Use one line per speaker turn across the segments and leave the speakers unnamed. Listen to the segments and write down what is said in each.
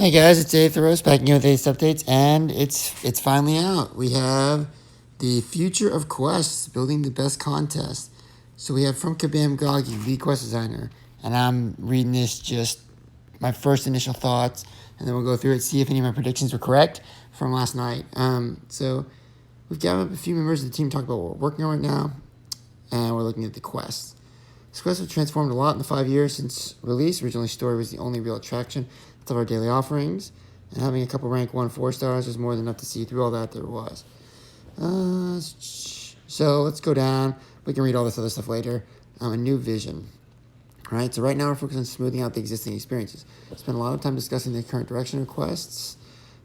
Hey guys, it's Aetheros back again with Ace Updates, and it's finally out. We have the Future of Quests, building the best contest. So we have from Kabam Goggy, lead quest designer, and I'm reading this just my first initial thoughts, and then we'll go through it, see if any of my predictions were correct from last night. So we've got a few members of the team to talk about what we're working on right now, and we're looking at the quests. This quest have transformed a lot in the 5 years since release. Originally, story was the only real attraction of our daily offerings, and having a couple rank 1 4-stars was more than enough to see through all that there was. So let's go down. We can read all this other stuff later. A new vision. All right, so right now we're focused on smoothing out the existing experiences. Spend a lot of time discussing the current direction of quests.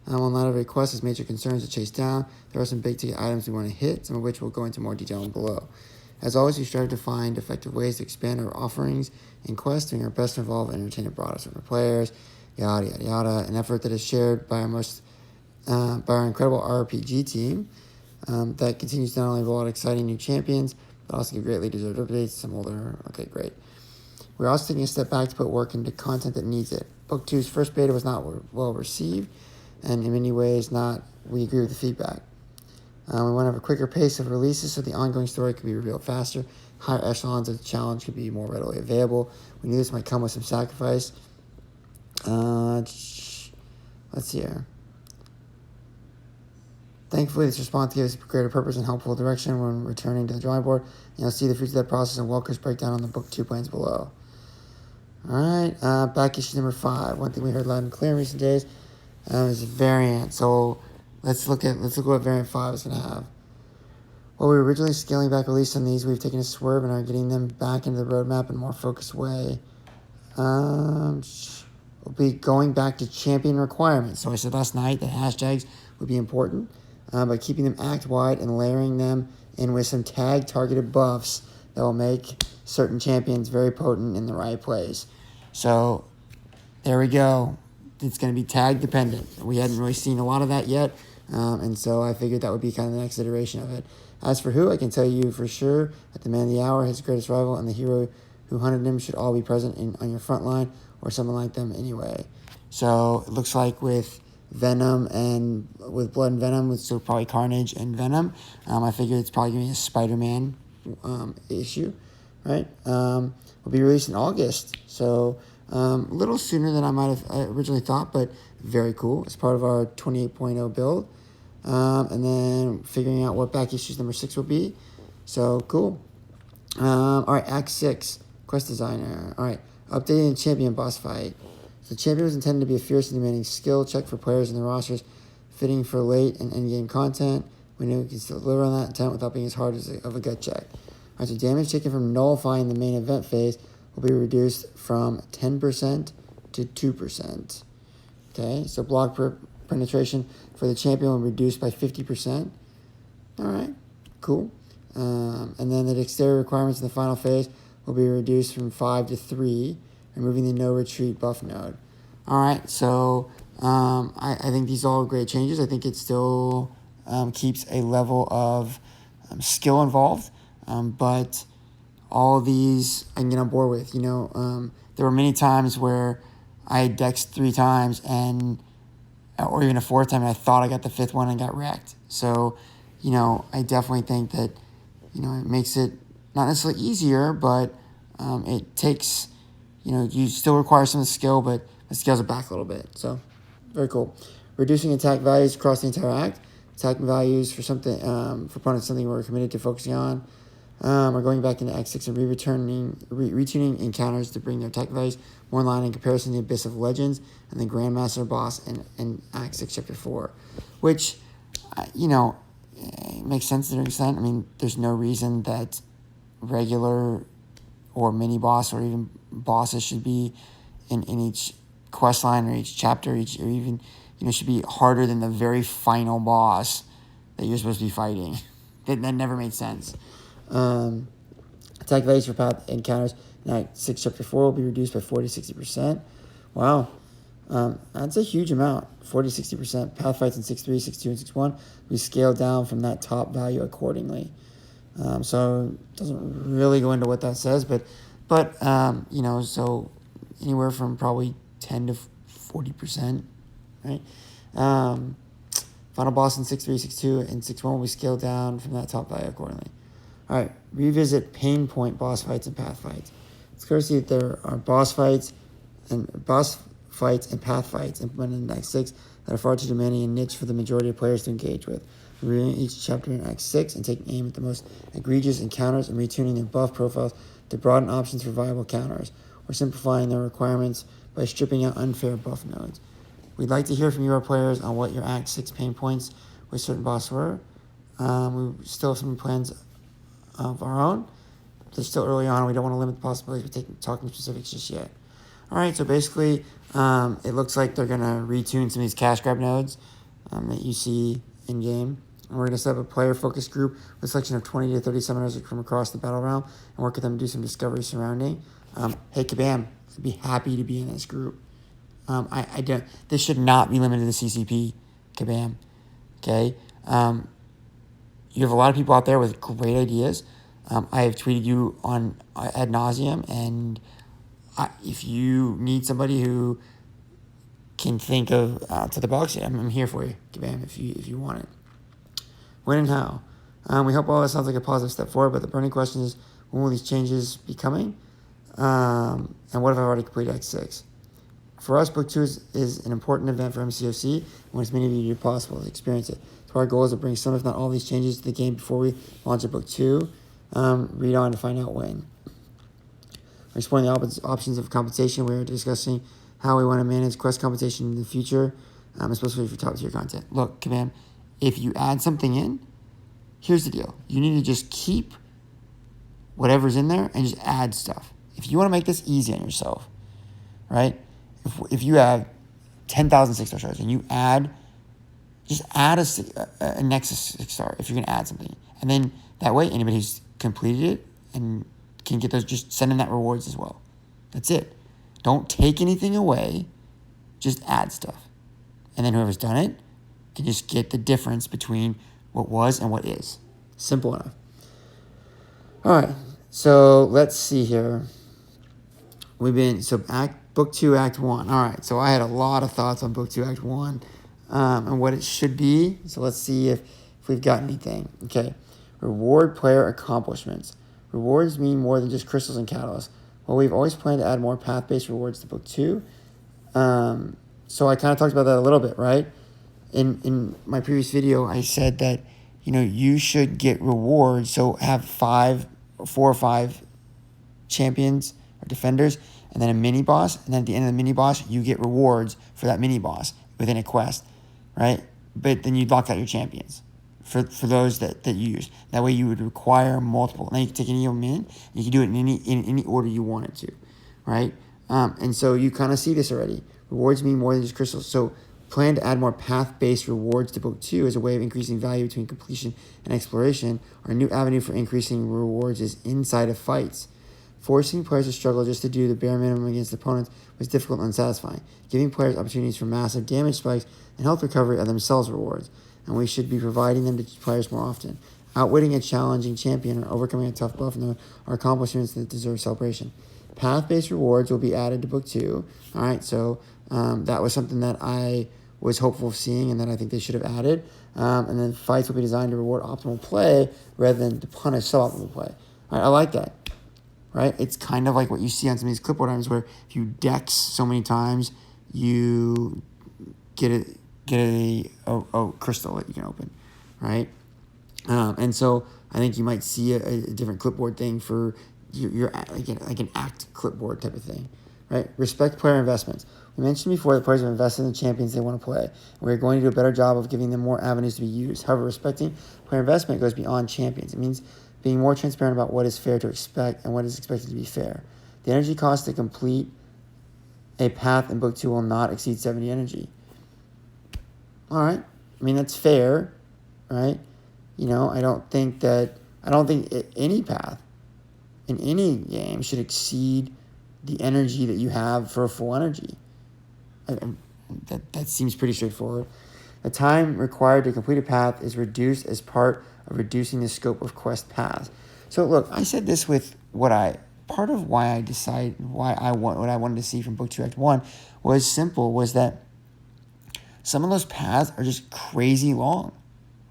While not every quest has major concerns to chase down, there are some big ticket items we want to hit, some of which we'll go into more detail below. As always, we strive to find effective ways to expand our offerings in quests, doing our best to involve and entertain a broader set of players, yada yada yada. An effort that is shared by our incredible RPG team that continues to not only roll out exciting new champions, but also give greatly deserved updates. Some older, okay, great. We're also taking a step back to put work into content that needs it. Book 2's first beta was not well received, and in many ways, we agree with the feedback. We want to have a quicker pace of releases so the ongoing story can be revealed faster. Higher echelons of the challenge could be more readily available. We knew this might come with some sacrifice. Let's see here. Thankfully, this response gives us greater purpose and helpful direction when returning to the drawing board. And you'll see the future of that process and Walker's breakdown on the Book 2 plans below. Alright, back issue number 5. One thing we heard loud and clear in recent days is variant. So let's look at what variant 5 is going to have. While we were originally scaling back release on these, we've taken a swerve and are getting them back into the roadmap in a more focused way. We'll be going back to champion requirements. So I said last night that hashtags would be important, by keeping them act-wide and layering them in with some tag-targeted buffs that will make certain champions very potent in the right place. So there we go. It's going to be tag-dependent. We hadn't really seen a lot of that yet, and so I figured that would be kind of the next iteration of it. As for who, I can tell you for sure that the man of the hour, his greatest rival, and the hero who hunted him should all be present on your front line or something like them anyway. So it looks like with Venom and with Blood and Venom, so probably Carnage and Venom, I figure it's probably going to be a Spider-Man issue, right? Will be released in August, so a little sooner than I might have originally thought, but very cool. It's part of our 28.0 build. And then figuring out what back issues number 6 will be. So cool. All right, Act 6, Quest Designer. All right, updating the champion boss fight. So the champion was intended to be a fierce and demanding skill check for players in the rosters, fitting for late and end-game content. We knew we could still deliver on that intent without being as hard of a gut check. All right, so damage taken from nullifying the main event phase will be reduced from 10% to 2%. Okay, so block penetration for the champion will reduce by 50%. All right, cool. And then the dexterity requirements in the final phase will be reduced from 5 to 3, removing the no retreat buff node. All right, so I think these are all great changes. I think it still keeps a level of skill involved, but all of these I can get on board with. There were many times where I had dexed 3 times or even a 4th time, and I thought I got the 5th one and got wrecked. So, I definitely think that, it makes it not necessarily easier, but it takes, you still require some of the skill, but it scales it back a little bit. So, very cool. Reducing attack values across the entire act. Attacking values for something, for opponents, something we're committed to focusing on. We're going back into Act 6 and retuning encounters to bring their attack values more in line in comparison to the Abyss of Legends and the Grandmaster boss in Act 6, Chapter 4, which, it makes sense to an extent. I mean, there's no reason that regular or mini boss or even bosses should be in each quest line or each chapter, or even, should be harder than the very final boss that you're supposed to be fighting. That never made sense. Attack values for path encounters in Act 6, Chapter 4 will be reduced by 40-60%. Wow. That's a huge amount, 40-60%. Path fights in 6.3, 6.2, and 6.1 we scaled down from that top value accordingly. So it doesn't really go into what that says, but so anywhere from probably 10 to 40% right? Final boss in 6.3, 6.2, and 6.1 will be scaled down from that top value accordingly. All right, revisit pain point boss fights and path fights. It's clear to see that there are boss fights and path fights implemented in Act 6 that are far too demanding and niche for the majority of players to engage with. Reviewing each chapter in Act 6 and taking aim at the most egregious encounters and retuning their buff profiles to broaden options for viable counters, or simplifying their requirements by stripping out unfair buff nodes. We'd like to hear from you, our players, on what your Act 6 pain points with certain bosses were. We still have some plans of our own. They're still early on. We don't want to limit the possibilities of talking specifics just yet. All right, so basically, it looks like they're going to retune some of these cash grab nodes that you see in-game. And we're going to set up a player-focused group with a selection of 20 to 30 summoners from across the battle realm and work with them to do some discovery surrounding. Hey, Kabam, I'd be happy to be in this group. I don't. This should not be limited to CCP, Kabam. Okay? You have a lot of people out there with great ideas. I have tweeted you on ad nauseum, and if you need somebody who can think of outside the box, I'm here for you, Kabam, if you want it. When and how? We hope all that sounds like a positive step forward, but the burning question is, when will these changes be coming? And what if I've already completed Act 6? For us, Book 2 is an important event for MCOC. We want as many of you as possible to experience it. So our goal is to bring some, if not all, these changes to the game before we launch a Book 2. Read on to find out when. We're exploring the options of compensation. We're discussing how we want to manage quest compensation in the future, especially for top tier content. Look, Kabam, if you add something in, here's the deal. You need to just keep whatever's in there and just add stuff. If you want to make this easy on yourself, right? If you have 10,000 6-star stars and you just add a Nexus 6-star if you're going to add something. And then that way, anybody who's completed it and can get those, just send in that rewards as well. That's it. Don't take anything away. Just add stuff. And then whoever's done it can just get the difference between what was and what is. Simple enough. All right. So let's see here. Book 2, Act 1. All right, so I had a lot of thoughts on Book 2, Act 1 and what it should be. So let's see if we've got anything. Okay, reward player accomplishments. Rewards mean more than just crystals and catalysts. Well, we've always planned to add more path-based rewards to Book 2. So I kind of talked about that a little bit, right? In my previous video, I said that, you should get rewards. So have 4 or 5 champions or defenders, and then a mini boss, and then at the end of the mini boss, you get rewards for that mini boss within a quest, right? But then you lock out your champions for those that you use. That way you would require multiple. Now you can take any of them in, and you can do it in any order you want it to, right? And so you kind of see this already. Rewards mean more than just crystals. So plan to add more path-based rewards to Book 2 as a way of increasing value between completion and exploration. Our new avenue for increasing rewards is inside of fights. Forcing players to struggle just to do the bare minimum against opponents was difficult and unsatisfying. Giving players opportunities for massive damage spikes and health recovery are themselves rewards, and we should be providing them to players more often. Outwitting a challenging champion or overcoming a tough buff node are accomplishments that deserve celebration. Path-based rewards will be added to Book 2. All right, so that was something that I was hopeful of seeing and that I think they should have added. And then fights will be designed to reward optimal play rather than to punish suboptimal play. All right, I like that. Right? It's kind of like what you see on some of these clipboard items where if you dex so many times, you get a crystal that you can open, right? And so I think you might see a different clipboard thing for your like an act clipboard type of thing, right? Respect player investments. We mentioned before that players have invested in the champions they want to play. We're going to do a better job of giving them more avenues to be used. However, respecting player investment goes beyond champions. It means being more transparent about what is fair to expect and what is expected to be fair. The energy cost to complete a path in Book 2 will not exceed 70 energy. All right. I mean, that's fair, right? I don't think any path in any game should exceed the energy that you have for a full energy. That seems pretty straightforward. The time required to complete a path is reduced as part of reducing the scope of quest paths. So look, I said this with part of why I decided what I wanted to see from Book 2 Act 1 was simple, was that some of those paths are just crazy long,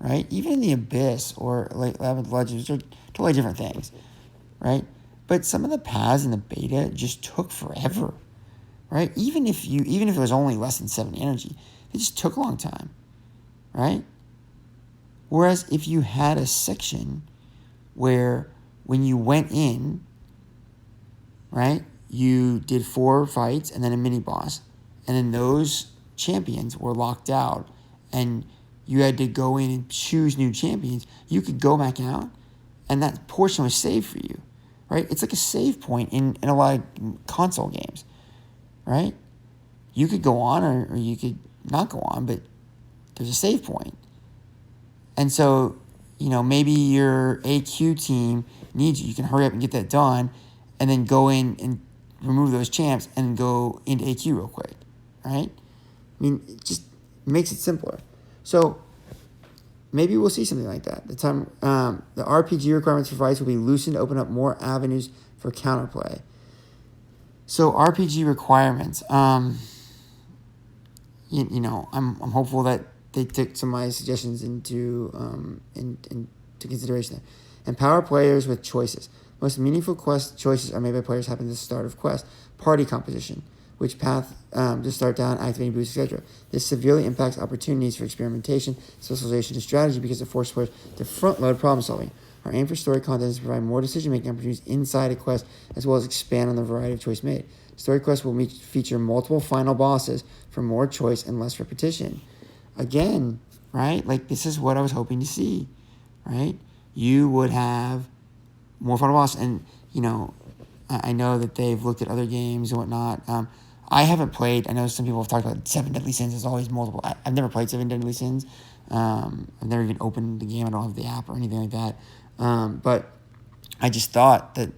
right? Even in the Abyss or like Labyrinth Legends, are totally different things, right? But some of the paths in the beta just took forever, right? Even if it was only less than 7 energy, it just took a long time, right? Whereas if you had a section where when you went in, right, you did 4 fights and then a mini boss, and then those champions were locked out, and you had to go in and choose new champions, you could go back out, and that portion was saved for you, right? It's like a save point in a lot of console games, right? You could go on or you could not go on, but there's a save point. And so, maybe your AQ team needs you. You can hurry up and get that done, and then go in and remove those champs and go into AQ real quick, right? I mean, it just makes it simpler. So maybe we'll see something like that. The RPG requirements for fights will be loosened to open up more avenues for counterplay. So RPG requirements, I'm hopeful that they took some of my suggestions into consideration. Empower players with choices. Most meaningful quest choices are made by players happening at the start of quest. Party composition, which path to start down, activating boost, etc. This severely impacts opportunities for experimentation, specialization, and strategy because it forces players to front-load problem solving. Our aim for story content is to provide more decision-making opportunities inside a quest, as well as expand on the variety of choice made. Story quests will feature multiple final bosses for more choice and less repetition. Again, right? Like, this is what I was hoping to see, right? You would have more final bosses, and, I know that they've looked at other games and whatnot. I haven't played. I know some people have talked about 7 Deadly Sins. There's always multiple. I've never played 7 Deadly Sins. I've never even opened the game. I don't have the app or anything like that. But I just thought that,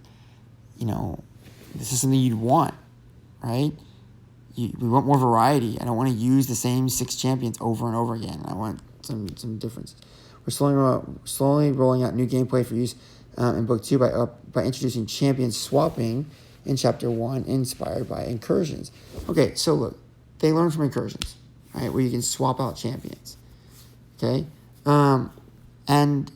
this is something you'd want, right? We want more variety. I don't want to use the same 6 champions over and over again. I want some differences. We're slowly rolling out new gameplay for use in Book 2 by introducing champion swapping in Chapter 1, inspired by incursions. Okay, so look, they learn from incursions, right, where you can swap out champions, okay? And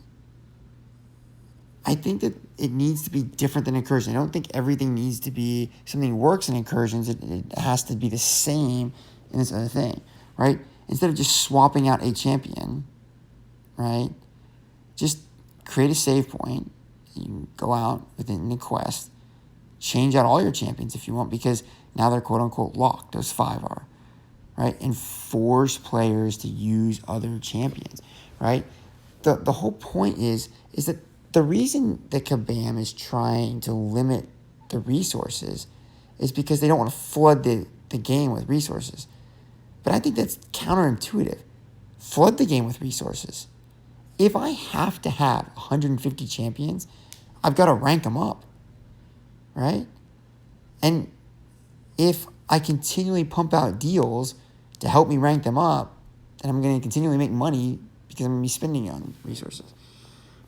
I think that it needs to be different than incursion. I don't think everything needs to be, something works in incursions, it has to be the same in this other thing, right? Instead of just swapping out a champion, right, just create a save point. You can go out within the quest, change out all your champions if you want, because now they're quote-unquote locked. Those 5 are, right? And force players to use other champions, right? The whole point is that the reason that Kabam is trying to limit the resources is because they don't want to flood the game with resources. But I think that's counterintuitive. Flood the game with resources. If I have to have 150 champions, I've got to rank them up, right? And if I continually pump out deals to help me rank them up, then I'm going to continually make money because I'm going to be spending on resources,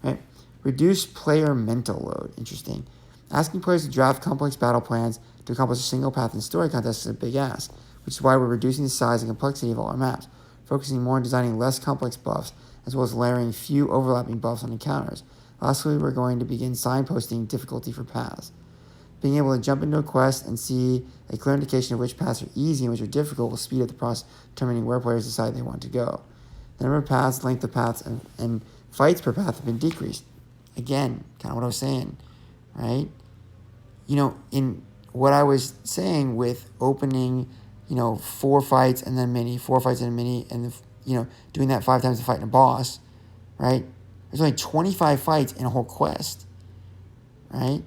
right? Reduce player mental load. Interesting. Asking players to draft complex battle plans to accomplish a single path in story contests is a big ask, which is why we're reducing the size and complexity of all our maps, focusing more on designing less complex buffs, as well as layering few overlapping buffs on encounters. Lastly, we're going to begin signposting difficulty for paths. Being able to jump into a quest and see a clear indication of which paths are easy and which are difficult will speed up the process of determining where players decide they want to go. The number of paths, length of paths, and fights per path have been decreased. Again, kind of what I was saying, right? In what I was saying with opening, 4 fights and then mini, 4 fights and a mini, and, doing that 5 times to fight a boss, right? There's only 25 fights in a whole quest, right?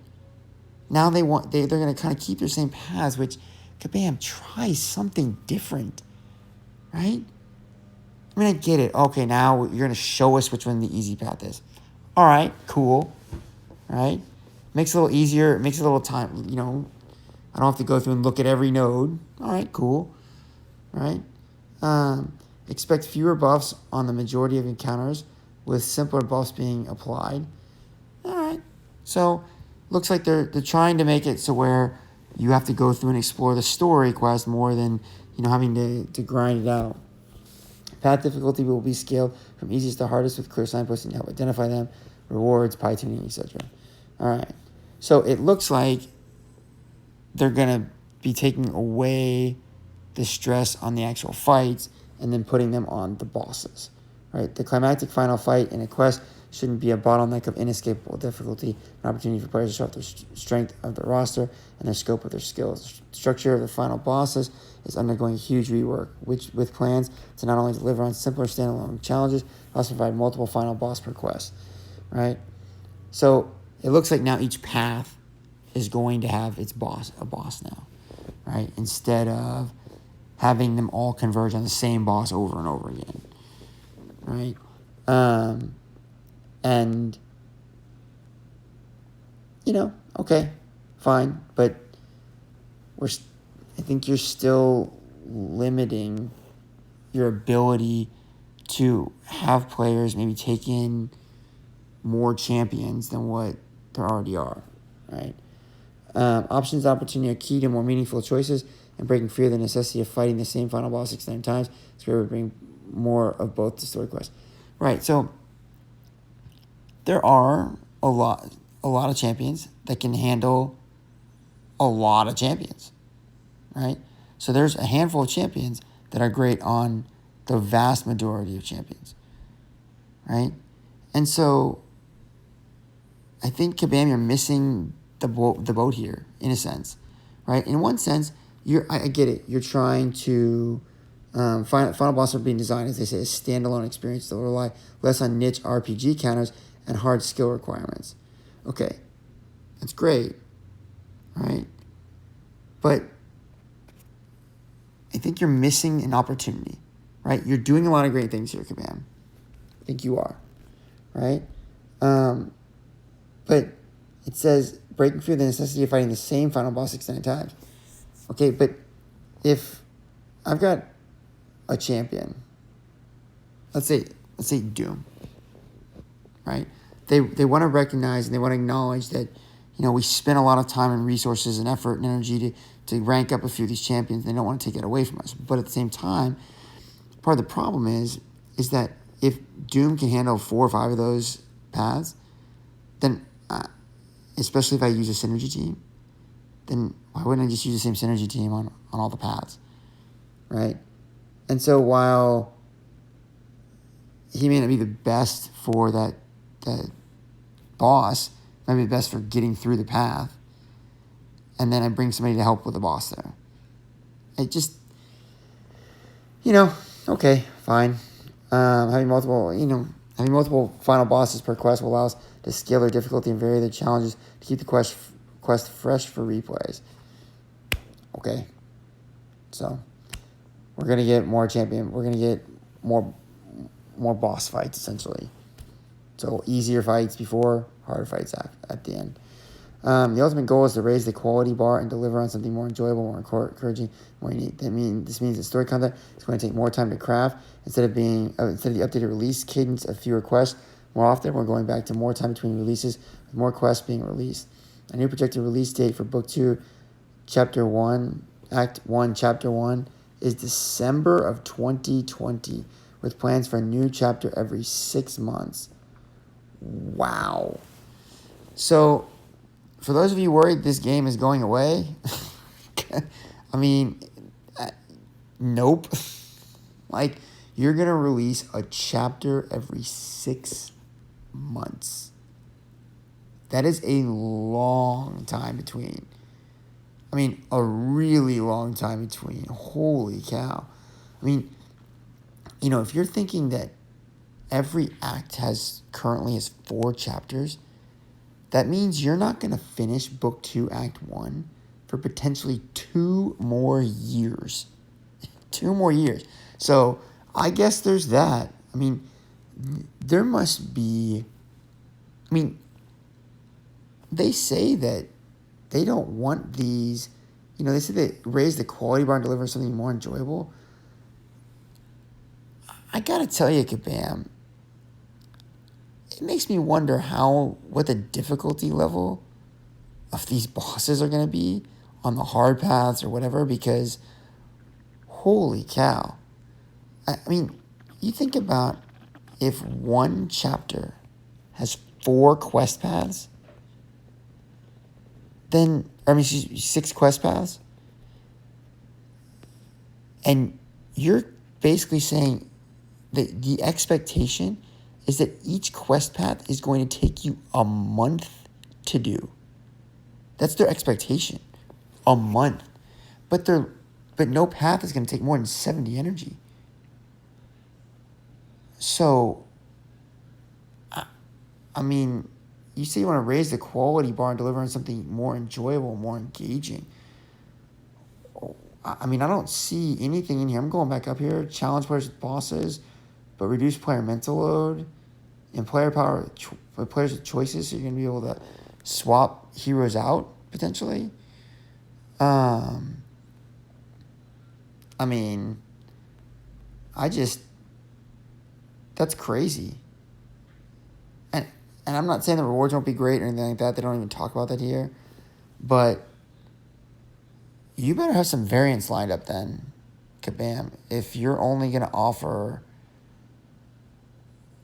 Now they're going to kind of keep their same paths, which, kabam, try something different, right? I mean, I get it. Okay, now you're going to show us which one the easy path is. All right, cool, right? Makes it a little easier. It makes it a little time, I don't have to go through and look at every node. All right, cool, right? Expect fewer buffs on the majority of encounters, with simpler buffs being applied. All right, so looks like they're trying to make it so where you have to go through and explore the story quest more than having to grind it out. Path difficulty will be scaled from easiest to hardest with clear signposting to help identify them, rewards, pie tuning, etc. All right. So it looks like they're going to be taking away the stress on the actual fights and then putting them on the bosses. Right? The climactic final fight in a quest shouldn't be a bottleneck of inescapable difficulty, an opportunity for players to show off the strength of the roster and the scope of their skills. The structure of the final bosses is undergoing a huge rework, which with plans to not only deliver on simpler standalone challenges, but also provide multiple final boss per quest. Right? So it looks like now each path is going to have a boss now. Right? Instead of having them all converge on the same boss over and over again. Right? And, okay, fine, but I think you're still limiting your ability to have players maybe take in more champions than what there already are, right? Options and opportunity are key to more meaningful choices and breaking free of the necessity of fighting the same final boss 6 to 9 times. So we would bring more of both the story quest. Right, so there are a lot of champions that can handle a lot of champions, right? So there's a handful of champions that are great on the vast majority of champions, right? And so I think, Kabam, you're missing the boat here, in a sense, right? In one sense, I get it. You're trying to... Final Boss are being designed, as they say, as standalone experience that will rely less on niche RPG counters and hard skill requirements. Okay, that's great, right? But I think you're missing an opportunity, right? You're doing a lot of great things here, Kabam. I think you are, right? But it says breaking through the necessity of fighting the same final boss 6 to 9 times. Okay, but if I've got a champion, let's say Doom, right? They want to recognize and they want to acknowledge that, we spent a lot of time and resources and effort and energy to rank up a few of these champions. They don't want to take it away from us. But at the same time, part of the problem is that if Doom can handle 4 or 5 of those paths, then, especially if I use a synergy team, then why wouldn't I just use the same synergy team on all the paths, right? And so while he may not be the best for that boss, might be the best for getting through the path, and then I bring somebody to help with the boss there. It just, okay, fine. Having multiple final bosses per quest will allow us to scale their difficulty and vary their challenges to keep the quest fresh for replays. Okay, so we're going to get more champion. We're going to get more boss fights, essentially. So easier fights before, harder fights at the end. The ultimate goal is to raise the quality bar and deliver on something more enjoyable, more encouraging, more unique. This means that story content is going to take more time to craft. Instead of the updated release cadence of fewer quests, more often we're going back to more time between releases, with more quests being released. A new projected release date for Book 2, Chapter 1, Act 1, Chapter 1, is December of 2020, with plans for a new chapter every 6 months. Wow. So, for those of you worried this game is going away, nope. You're going to release a chapter every 6 months. That is a long time between. A really long time between. Holy cow. If you're thinking that every act currently has 4 chapters, that means you're not going to finish Book 2, Act 1 for potentially 2 more years. 2 more years. So, I guess there's that. There must be... they say that they don't want these... they say they raise the quality bar and deliver something more enjoyable. I gotta tell you, Kabam, it makes me wonder what the difficulty level of these bosses are going to be on the hard paths or whatever, because holy cow. you think about if one chapter has 4 quest paths, then, 6 quest paths, and you're basically saying that the expectation is that each quest path is going to take you a month to do. That's their expectation. A month. But no path is going to take more than 70 energy. So, I mean, you say you want to raise the quality bar and deliver on something more enjoyable, more engaging. I mean, I don't see anything in here. I'm going back up here. Challenge players with bosses, but reduce player mental load and player power for players with choices. So you're going to be able to swap heroes out, potentially. I mean, that's crazy. And I'm not saying the rewards won't be great or anything like that. They don't even talk about that here. But you better have some variants lined up then, Kabam. If you're only going to offer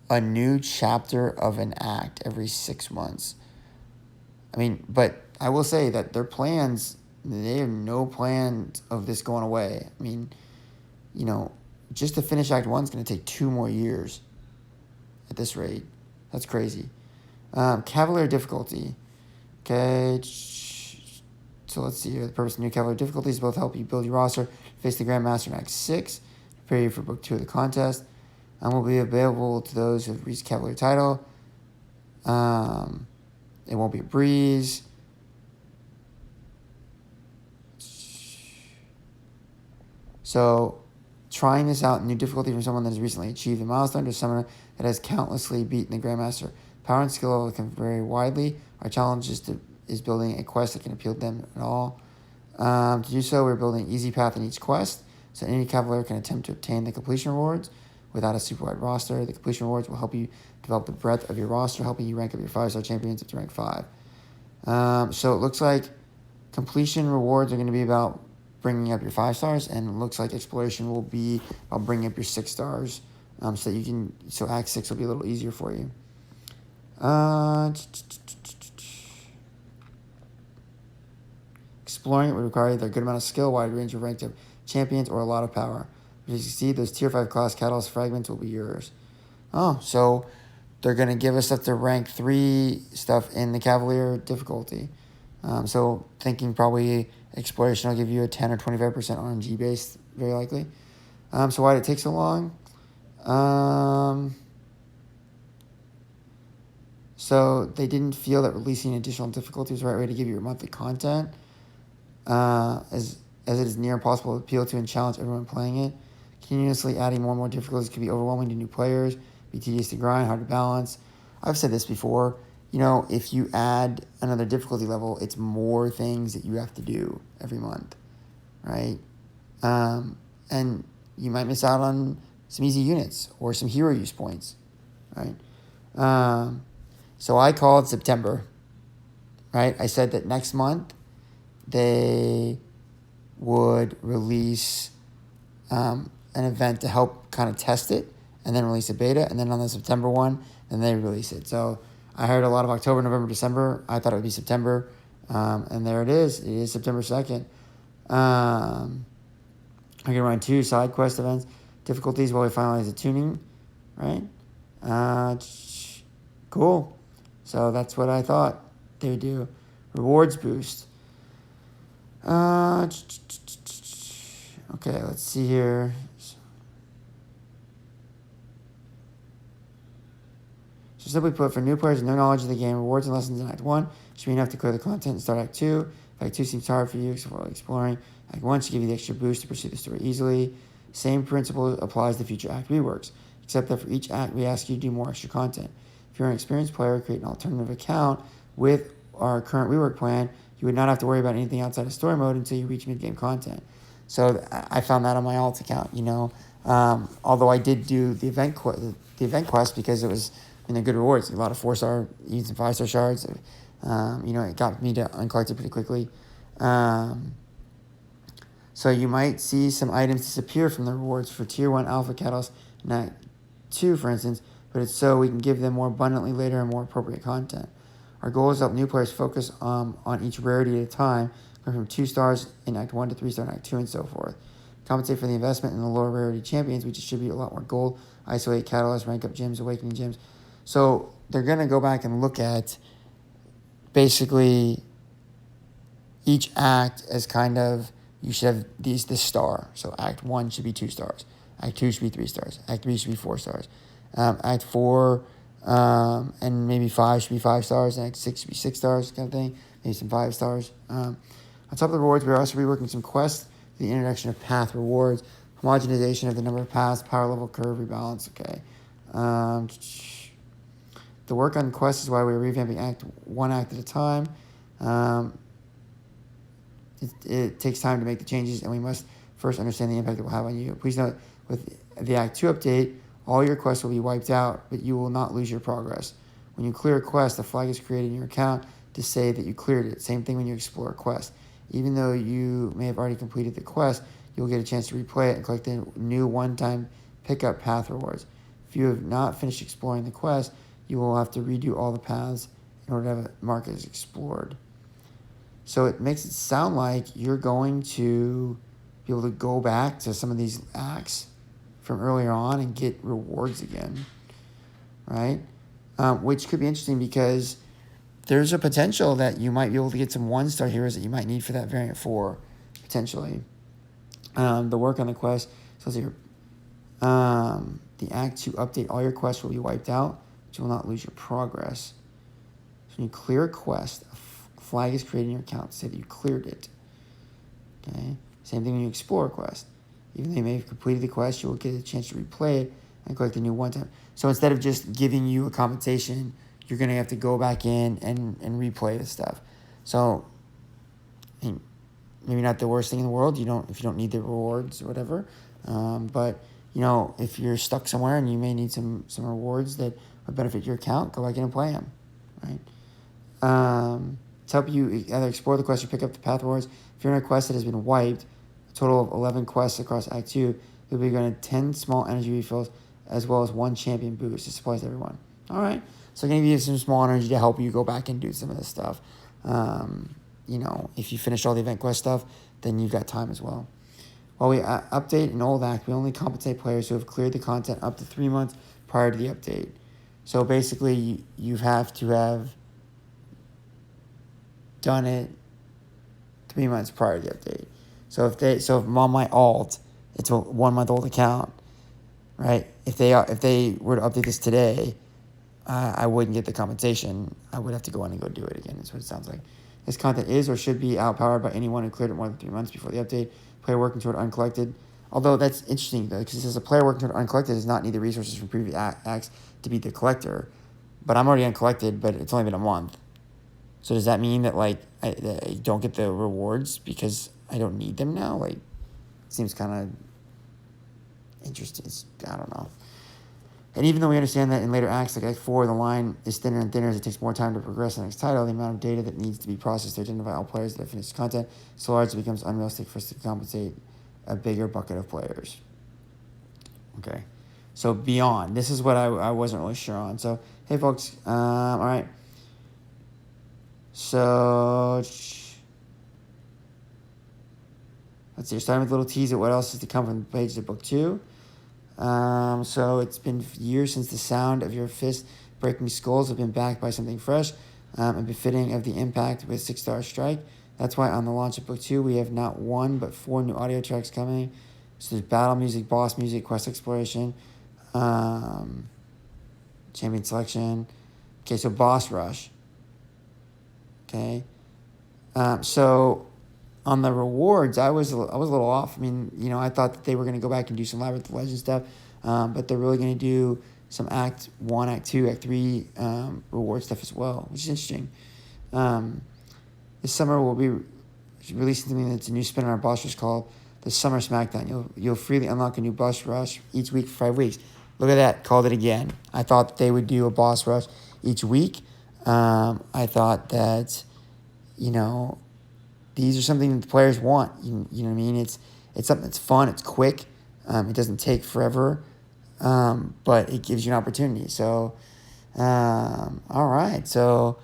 a new chapter of an act every 6 months. I mean, but I will say that their plans, they have no plans of this going away. I mean, just to finish Act 1 is going to take 2 more years at this rate. That's crazy. Cavalier difficulty. Okay, so let's see here. The purpose of new Cavalier difficulties both help you build your roster, face the Grandmaster in Act 6, prepare you for Book 2 of the contest, and will be available to those who have reached Cavalier title. It won't be a breeze. So, trying this out, new difficulty from someone that has recently achieved a milestone to someone that has countlessly beaten the Grandmaster. Power and skill level can vary widely. Our challenge is building a quest that can appeal to them at all. To do so, we're building an easy path in each quest, so any Cavalier can attempt to obtain the completion rewards without a super wide roster. The completion rewards will help you develop the breadth of your roster, helping you rank up your 5-star champions up to rank 5. So it looks like completion rewards are going to be about bringing up your 5 stars, and it looks like exploration will be about bringing up your 6 stars, so Act 6 will be a little easier for you. Exploring it would require either a good amount of skill, wide range of ranked up champions, or a lot of power. If you succeed, those tier 5 class catalyst fragments will be yours. Oh, so they're going to give us stuff to rank 3 stuff in the Cavalier difficulty. So thinking probably exploration will give you a 10 or 25% RNG base, very likely. So why did it take so long? So they didn't feel that releasing additional difficulty was the right way to give you your monthly content, as it is near impossible to appeal to and challenge everyone playing it. Continuously adding more and more difficulties can be overwhelming to new players, be tedious to grind, hard to balance. I've said this before, if you add another difficulty level, it's more things that you have to do every month, right? And you might miss out on some easy units or some hero use points, right? So I called September, right? I said that next month they would release an event to help kind of test it and then release a beta. And then on the September one, then they release it. So I heard a lot of October, November, December. I thought it would be September. And there it is. It is September 2nd. I'm going to run 2 side quest events. Difficulties while we finalize the tuning, right? Cool. So that's what I thought they would do. Rewards boost. Okay, let's see here. So simply put, for new players with no knowledge of the game, rewards and lessons in Act 1 should be enough to clear the content and start Act 2. If Act 2 seems hard for you while exploring, Act 1 should give you the extra boost to pursue the story easily. Same principle applies to future Act reworks, except that for each Act, we ask you to do more extra content. If you're an experienced player, create an alternative account with our current rework plan, you would not have to worry about anything outside of story mode until you reach mid-game content. So I found that on my alt account, although I did do the event quest because it was good rewards, a lot of 4-star, even 5-star shards. It got me to uncollect it pretty quickly. So you might see some items disappear from the rewards for Tier 1 Alpha Catalyst in Act 2, for instance, but it's so we can give them more abundantly later and more appropriate content. Our goal is to help new players focus on each rarity at a time, going from 2 stars in Act 1 to 3 stars in Act 2 and so forth. Compensate for the investment in the lower rarity champions, we distribute a lot more gold, isolate, catalyst, rank up gyms, awakening gyms. So they're going to go back and look at basically each act as kind of, you should have this star. So Act 1 should be 2 stars. Act 2 should be 3 stars. Act 3 should be 4 stars. Act 4 and maybe 5 should be 5 stars. And Act 6 should be 6 stars, kind of thing. Maybe some 5 stars. On top of the rewards, we're also reworking some quests, the introduction of path rewards, homogenization of the number of paths, power level curve, rebalance. Okay. The work on quests is why we're revamping one act at a time. It takes time to make the changes, and we must first understand the impact it will have on you. Please note, with the Act 2 update, all your quests will be wiped out, but you will not lose your progress. When you clear a quest, a flag is created in your account to say that you cleared it. Same thing when you explore a quest. Even though you may have already completed the quest, you'll get a chance to replay it and collect the new one-time pickup path rewards. If you have not finished exploring the quest, you will have to redo all the paths in order to have it marked as explored. So it makes it sound like you're going to be able to go back to some of these acts from earlier on and get rewards again, right? Which could be interesting because there's a potential that you might be able to get some 1-star heroes that you might need for that variant 4, potentially. The work on the quest, so let's see here. The Act 2 update, all your quests will be wiped out, but you will not lose your progress. So when you clear a quest, a flag is created in your account to say that you cleared it. Okay. Same thing when you explore a quest. Even though you may have completed the quest, you will get a chance to replay it and collect a new one-time. So instead of just giving you a compensation, you're going to have to go back in and replay the stuff. So, I mean, maybe not the worst thing in the world. If you don't need the rewards or whatever. But if you're stuck somewhere and you may need some rewards that would benefit your account, go back in and play them, right? To help you either explore the quest or pick up the path rewards, if you're in a quest that has been wiped, a total of 11 quests across Act 2, you'll be granted 10 small energy refills as well as 1 champion boost. This applies to everyone. All right. So I'm going to give you some small energy to help you go back and do some of this stuff. If you finish all the event quest stuff, then you've got time as well. While we update an old act, we only compensate players who have cleared the content up to 3 months prior to the update. So basically, you have to have done it 3 months prior to the update. So if on my alt, it's a 1 month old account, right? If they were to update this today, I wouldn't get the compensation. I would have to go in and go do it again. That's what it sounds like. This content is or should be outpowered by anyone who cleared it more than 3 months before the update. Player working toward uncollected. Although that's interesting, though, because it says a player working toward uncollected does not need the resources from previous acts to beat the collector. But I'm already uncollected, but it's only been a month. So does that mean that, I don't get the rewards because I don't need them now? It seems kind of interesting. I don't know. And even though we understand that in later acts, like Act 4, the line is thinner and thinner as it takes more time to progress the next title, the amount of data that needs to be processed to identify all players that have finished content so large it becomes unrealistic for us to compensate a bigger bucket of players. Okay. So beyond, this is what I wasn't really sure on. So, hey folks, all right. So, let's see, starting with a little tease at what else is to come from the pages of Book 2. So it's been years since the sound of your fist breaking skulls have been backed by something fresh and befitting of the impact with 6-star strike. That's why on the launch of Book 2, we have not 1 but 4 new audio tracks coming. So there's battle music, boss music, quest exploration, champion selection. Okay, so boss rush. Okay. So on the rewards, I was a little off. I mean, I thought that they were going to go back and do some Labyrinth of Legends stuff, but they're really going to do some Act 1, Act 2, Act 3 reward stuff as well, which is interesting. This summer we'll be releasing something that's a new spin on our boss rush called the Summer Smackdown. You'll freely unlock a new boss rush each week for 5 weeks. Look at that, called it again. I thought they would do a boss rush each week. I thought that, these are something that the players want. You know what I mean? It's something that's fun. It's quick. It doesn't take forever. but it gives you an opportunity. So, all right. So,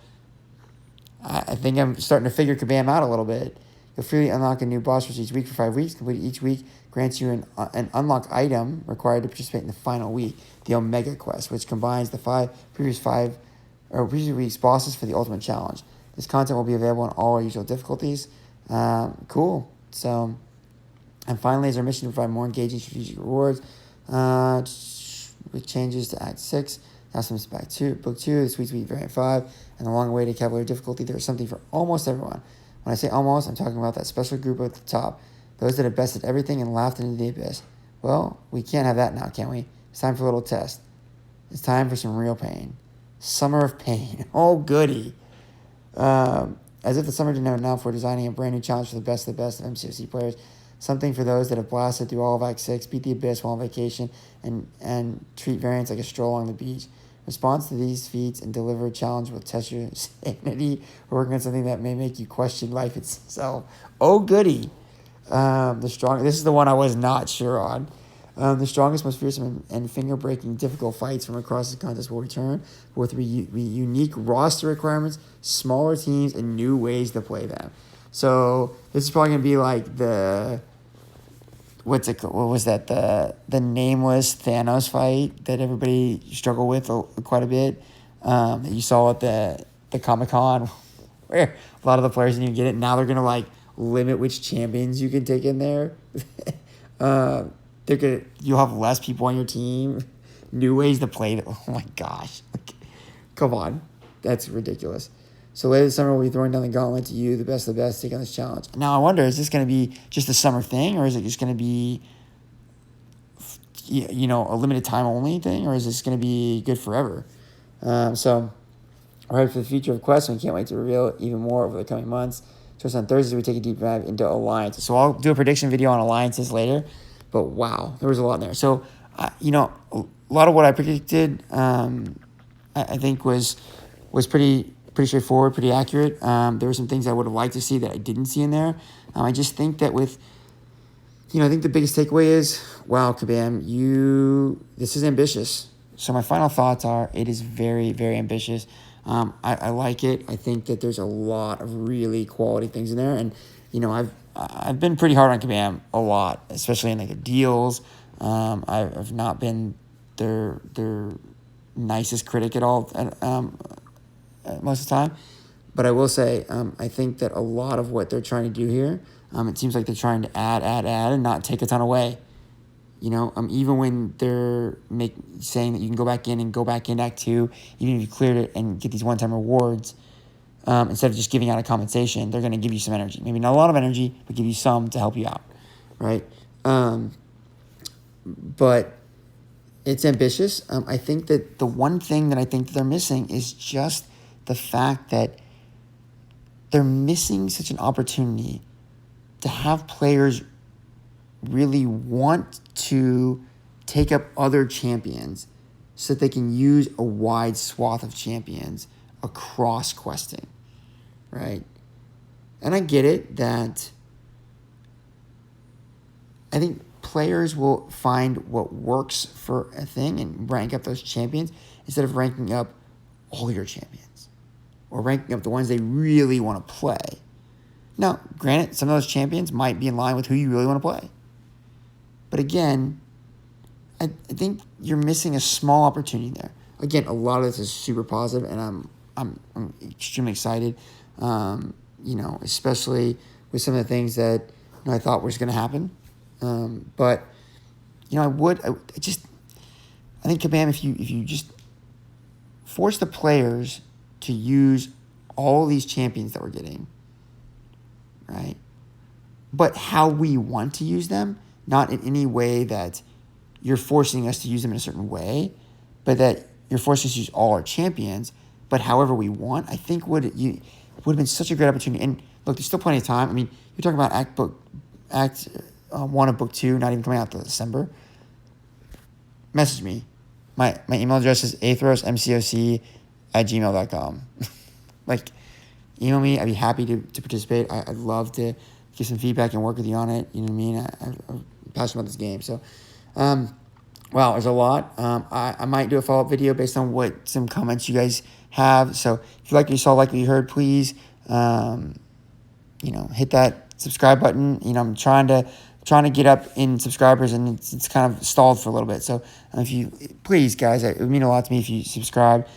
I think I'm starting to figure Kabam out a little bit. You'll freely unlock a new boss for each week for 5 weeks. Complete each week grants you an unlock item required to participate in the final week, the Omega Quest, which combines the previous week's bosses for the ultimate challenge. This content will be available on all our usual difficulties. Cool. So, and finally, is our mission to provide more engaging strategic rewards. With changes to Act 6, now some back to Book 2, the Sweet Sweet Variant 5, and the long-awaited Cavalier difficulty. There is something for almost everyone. When I say almost, I'm talking about that special group at the top, those that have bested everything and laughed into the abyss. Well, we can't have that now, can we? It's time for a little test. It's time for some real pain. Summer of Pain. Oh, goody. As if the summer didn't have enough, we're designing a brand new challenge for the best of MCOC players. Something for those that have blasted through all of Act 6, beat the abyss while on vacation, and treat variants like a stroll along the beach. Response to these feats and deliver a challenge will test your sanity. We're working on something that may make you question life itself. Oh, goody. This is the one I was not sure on. The strongest, most fearsome, and finger-breaking difficult fights from across the contest will return with unique roster requirements, smaller teams, and new ways to play them. So this is probably going to be like the... What was that? The nameless Thanos fight that everybody struggled with quite a bit. That you saw at the Comic-Con, where a lot of the players didn't even get it. Now they're gonna like limit which champions you can take in there. You'll have less people on your team. New ways to play. Oh my gosh! Come on, that's ridiculous. So later this summer, we'll be throwing down the gauntlet to you, the best of the best, to take on this challenge. Now, I wonder, is this going to be just a summer thing, or is it just going to be, a limited time only thing, or is this going to be good forever? So we're ready for the future of Quest, and we can't wait to reveal even more over the coming months. So on Thursdays, we take a deep dive into alliances. So I'll do a prediction video on alliances later, but wow, there was a lot in there. So, a lot of what I predicted, I think was pretty straightforward, pretty accurate. There were some things I would have liked to see that I didn't see in there. I just think that I think the biggest takeaway is, wow, Kabam, this is ambitious. So my final thoughts are, it is very, very ambitious. I like it. I think that there's a lot of really quality things in there. And, I've been pretty hard on Kabam a lot, especially in like the deals. I've not been their nicest critic at all. Most of the time. But I will say, I think that a lot of what they're trying to do here, it seems like they're trying to add, and not take a ton away. Even when they're saying that you can go back in Act 2, even if you cleared it and get these one-time rewards, instead of just giving out a compensation, they're going to give you some energy. Maybe not a lot of energy, but give you some to help you out, right? But it's ambitious. I think that the one thing that I think that they're missing is just the fact that they're missing such an opportunity to have players really want to take up other champions so that they can use a wide swath of champions across questing, right? And I get it that I think players will find what works for a thing and rank up those champions instead of ranking up all your champions or ranking up the ones they really want to play. Now, granted, some of those champions might be in line with who you really want to play. But again, I think you're missing a small opportunity there. Again, a lot of this is super positive, and I'm extremely excited. Especially with some of the things that I thought was going to happen. But I think Kabam, if you just force the players to use all these champions that we're getting, right? But how we want to use them, not in any way that you're forcing us to use them in a certain way, but that you're forcing us to use all our champions, but however we want, I think would have been such a great opportunity. And look, there's still plenty of time. I mean, you're talking about Act 1 of Book 2 not even coming out till December. Message me. My email address is athrosmcoc@gmail.com. Email me. I'd be happy to participate. I'd love to give some feedback and work with you on it. You know what I mean? I'm passionate about this game. So, Wow, there's a lot. I might do a follow-up video based on what some comments you guys have. So if you like what you saw, like what you heard, please, hit that subscribe button. I'm trying to get up in subscribers, and it's kind of stalled for a little bit. So if you please, guys, it would mean a lot to me if you subscribe.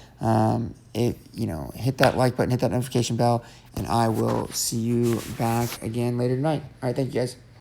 Hit that like button, hit that notification bell, and I will see you back again later tonight. All right, thank you, guys.